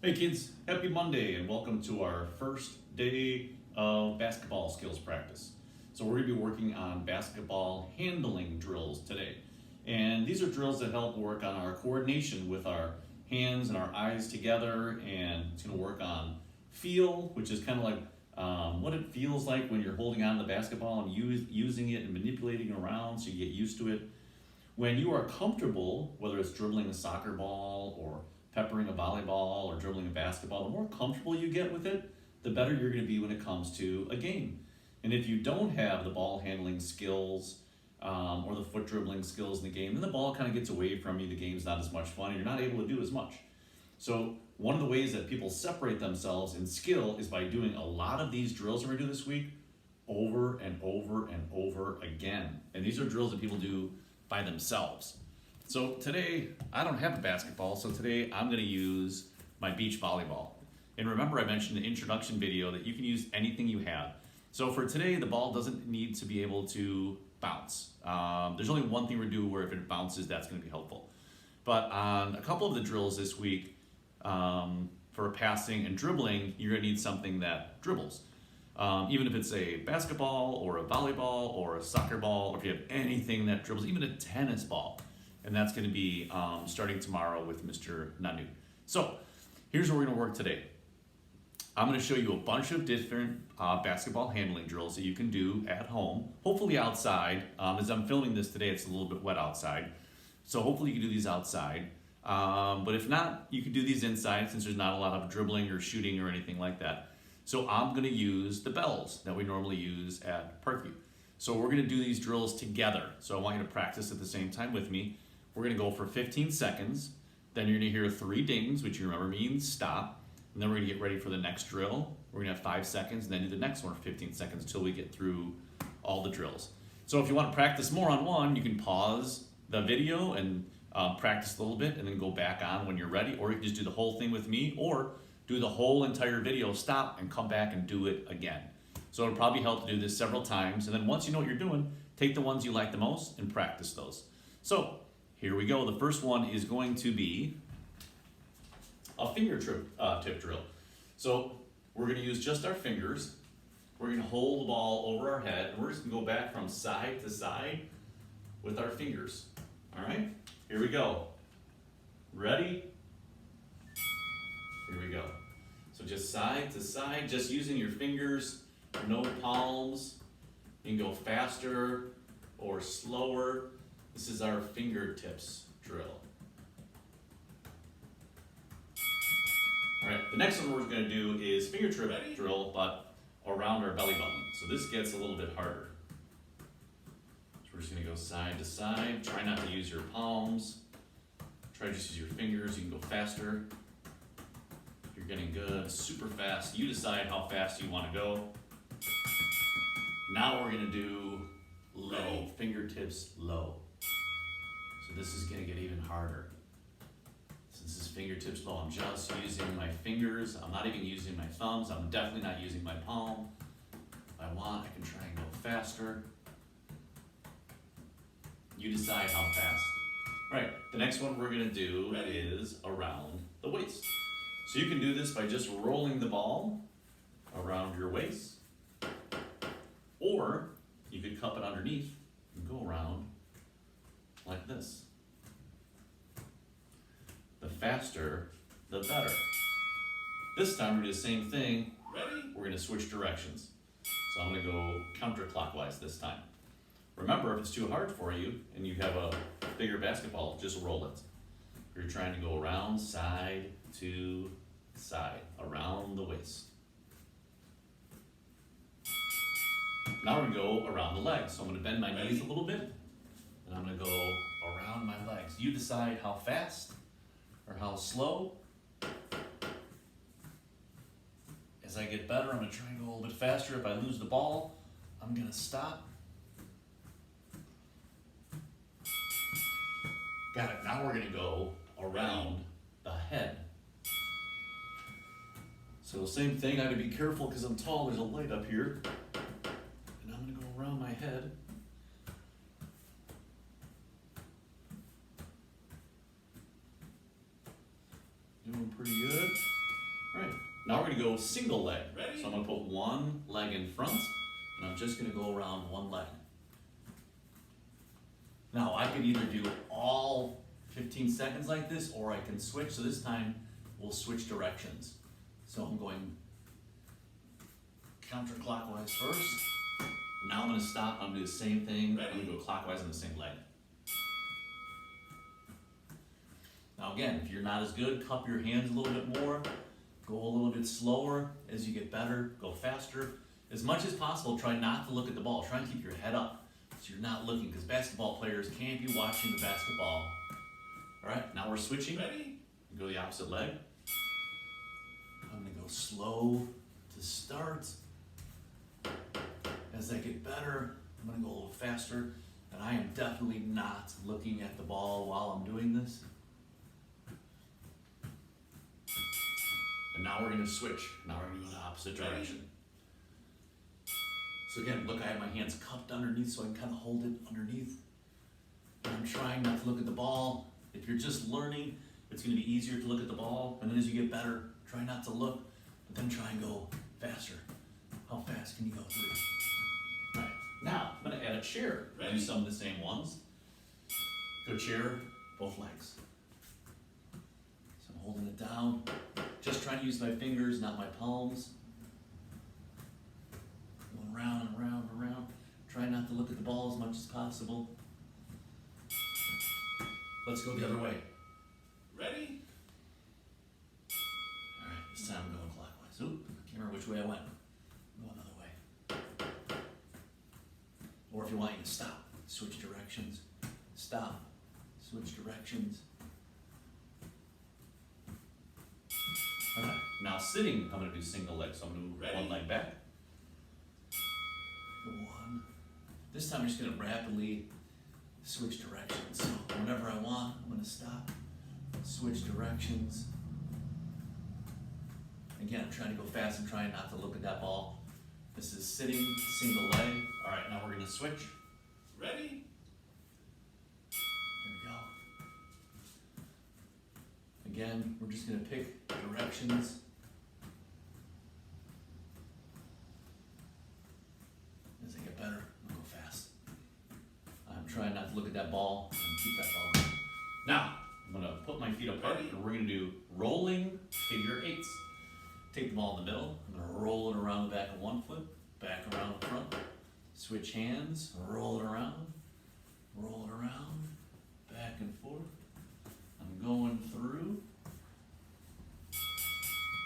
Hey kids, happy Monday and welcome to our first day of basketball skills practice. So we're going to be working on basketball handling drills today. And these are drills that help work on our coordination with our hands and our eyes together, and it's going to work on feel, which is kind of like what it feels like when you're holding on to the basketball and using it and manipulating it around so you get used to it. When you are comfortable, whether it's dribbling a soccer ball or peppering a volleyball or dribbling a basketball, the more comfortable you get with it, the better you're going to be when it comes to a game. And if you don't have the ball handling skills or the foot dribbling skills in the game, then the ball kind of gets away from you, the game's not as much fun, and you're not able to do as much. So one of the ways that people separate themselves in skill is by doing a lot of these drills that we're going to do this week over and over and over again. And these are drills that people do by themselves. So today, I don't have a basketball, so today I'm going to use my beach volleyball. And remember, I mentioned in the introduction video that you can use anything you have. So for today, the ball doesn't need to be able to bounce. There's only one thing we do where if it bounces, that's going to be helpful. But on a couple of the drills this week, for passing and dribbling, you're going to need something that dribbles. Even if it's a basketball or a volleyball or a soccer ball, or if you have anything that dribbles, even a tennis ball. And that's going to be starting tomorrow with Mr. Nanu. So here's where we're going to work today. I'm going to show you a bunch of different basketball handling drills that you can do at home, hopefully outside. As I'm filming this today, it's a little bit wet outside. So hopefully you can do these outside. But if not, you can do these inside since there's not a lot of dribbling or shooting or anything like that. So I'm going to use the bells that we normally use at Parkview. So we're going to do these drills together. So I want you to practice at the same time with me. We're going to go for 15 seconds. Then you're going to hear 3 dings, which you remember means stop. And then we're going to get ready for the next drill. We're going to have 5 seconds, and then do the next one for 15 seconds until we get through all the drills. So if you want to practice more on one, you can pause the video and practice a little bit and then go back on when you're ready. Or you can just do the whole thing with me, or do the whole entire video, stop, and come back and do it again. So it'll probably help to do this several times. And then once you know what you're doing, take the ones you like the most and practice those. So here we go. The first one is going to be a finger tip drill. So we're going to use just our fingers. We're going to hold the ball over our head, and we're just going to go back from side to side with our fingers. All right? Here we go. Ready? Here we go. So just side to side, just using your fingers, no palms. You can go faster or slower. This is our fingertips drill. All right, the next one we're going to do is fingertip drill, but around our belly button. So this gets a little bit harder. So we're just going to go side to side. Try not to use your palms. Try to just use your fingers. You can go faster. You're getting good, super fast. You decide how fast you want to go. Now we're going to do low, fingertips low. So this is going to get even harder. Since this is fingertips low, I'm just using my fingers. I'm not even using my thumbs. I'm definitely not using my palm. If I want, I can try and go faster. You decide how fast. All right, the next one we're going to do is around the waist. So you can do this by just rolling the ball around your waist, or you could cup it underneath and go around like this. The faster, the better. This time we're going to do the same thing. Ready? We're going to switch directions. So I'm going to go counterclockwise this time. Remember, if it's too hard for you and you have a bigger basketball, just roll it. You're trying to go around side to side, around the waist. Now we're going to go around the legs. So I'm going to bend my knees a little bit, and I'm going to go around my legs. You decide how fast or how slow. As I get better, I'm going to try and go a little bit faster. If I lose the ball, I'm going to stop. Got it. Now we're going to go around the head. So same thing, I gotta be careful because I'm tall, there's a light up here. And I'm gonna go around my head. Doing pretty good. Now we're gonna go single leg. Ready? So I'm gonna put one leg in front, and I'm just gonna go around one leg. Now I could either do all 15 seconds like this, or I can switch. So this time we'll switch directions. So I'm going counterclockwise first. Now I'm gonna stop, I'm gonna do the same thing. I'm gonna go clockwise on the same leg. Now again, if you're not as good, cup your hands a little bit more. Go a little bit slower. As you get better, go faster. As much as possible, try not to look at the ball. Try and keep your head up so you're not looking, because basketball players can't be watching the basketball. All right, now we're switching. Ready? Go the opposite leg. I'm gonna go slow to start. As I get better, I'm gonna go a little faster, and I am definitely not looking at the ball while I'm doing this. And now we're gonna switch. Now we're gonna go the opposite direction. So again, look, I have my hands cupped underneath so I can kind of hold it underneath. And I'm trying not to look at the ball. If you're just learning, it's gonna be easier to look at the ball. And then as you get better, try not to look, but then try and go faster. How fast can you go through? All right, now I'm gonna add a chair. Do some of the same ones. Go chair, both legs. So I'm holding it down. Just trying to use my fingers, not my palms. Going round and round and round. Try not to look at the ball as much as possible. Let's go the other way. Ready? All right, this time I'm going clockwise. Oop, I can't remember which way I went. Go another way. Or if you want, you can stop. Switch directions. Stop. Switch directions. All right, now sitting, I'm gonna do single leg. So I'm gonna move one leg back. Go one. This time I'm just gonna rapidly switch directions. So whenever I want, I'm gonna stop, switch directions. Again, I'm trying to go fast. I'm trying not to look at that ball. This is sitting, single leg. All right, now we're gonna switch. Ready? Here we go. Again, we're just gonna pick directions. As I get better, I'll go fast. I'm trying not to look at that ball and keep that ball going. Now, I'm gonna put my feet apart and we're gonna do rolling figure eights. Take the ball in the middle, I'm gonna roll it around the back of one foot, back around the front. Switch hands, roll it around, back and forth. I'm going through.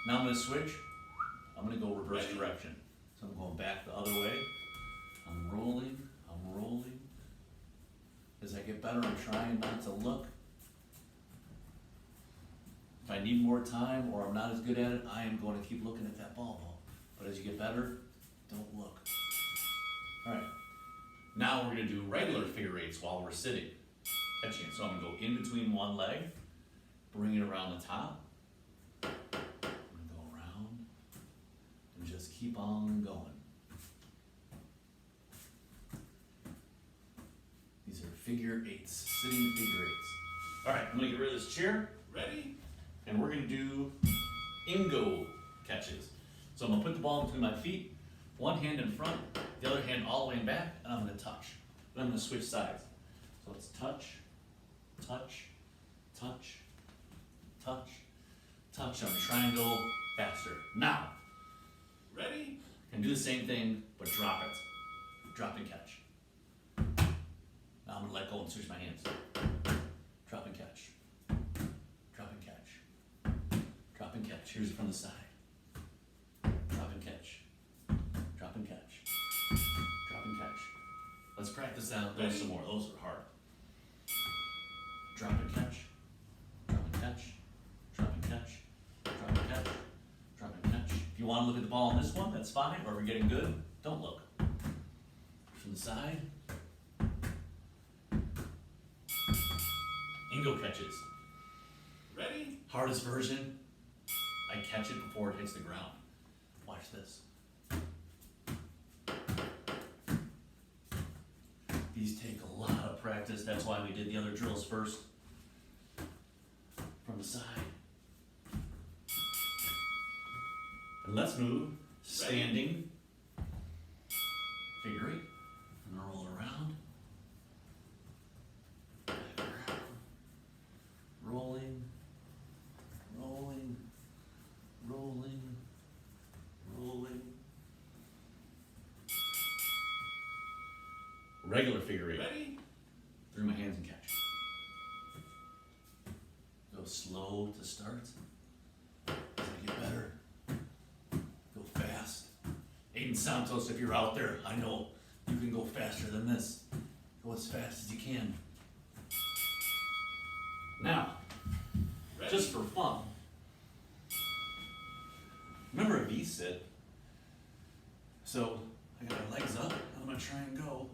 Now I'm gonna switch. I'm gonna go reverse direction. So I'm going back the other way. I'm rolling. As I get better, I'm trying not to look. If I need more time or I'm not as good at it, I am going to keep looking at that ball though. But as you get better, don't look. All right. Now we're gonna do regular figure eights while we're sitting. Catching it. So I'm gonna go in between one leg, bring it around the top. I'm gonna go around and just keep on going. These are figure eights, sitting figure eights. All right, I'm gonna get rid of this chair. Ready? And we're gonna do Ingo catches. So I'm gonna put the ball between my feet, one hand in front, the other hand all the way in back, and I'm gonna touch. Then I'm gonna switch sides. So it's touch, touch, touch, touch, touch. I'm trying to go faster. Now, Ready? and do the same thing, but drop it. Drop and catch. Now I'm gonna let go and switch my hands. Drop and catch. Drop and catch. Drop and catch. Here's from the side. Drop and catch. Drop and catch. Drop and catch. Let's practice those some more. Those are hard. Drop and catch. Drop and catch. Drop and catch. Drop and catch. Drop and catch. If you want to look at the ball on this one, that's fine. Or if you're getting good, don't look. From the side. Ingo catches. Ready? Hardest version, I catch it before it hits the ground. Watch this. These take a lot of practice. That's why we did the other drills first. From the side. And let's move standing, figure eight, and roll around. Back around. Rolling, rolling, rolling, rolling. Regular figure eight. Ready? Through my hands and catch. Go slow to start. As I get better. Go fast. Aiden Santos, if you're out there, I know you can go faster than this. Go as fast as you can. Now, Ready? just for fun, remember a V-sit? So, I got my legs up, and I'm gonna try and go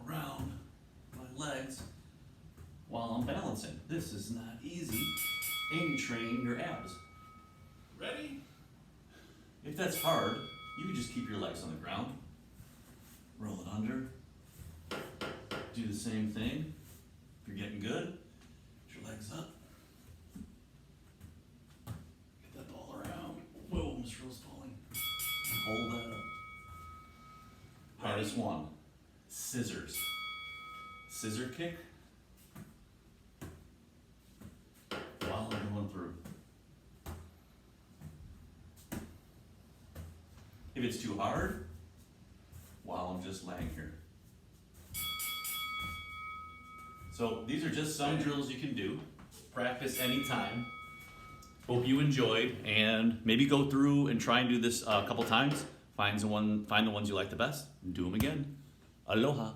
around my legs while I'm balancing. This is not easy, and you train your abs. Ready? If that's hard, you can just keep your legs on the ground, roll it under, do the same thing. If you're getting good, get your legs up, get that ball around. Whoa, Miss Rose falling. Hold that up. Hardest one, scissors. Scissor kick while I'm going through. If it's too hard, while I'm just laying here. So these are just some drills you can do. Practice anytime. Hope you enjoyed, and maybe go through and try and do this a couple times. Find the ones you like the best, and do them again. Aloha.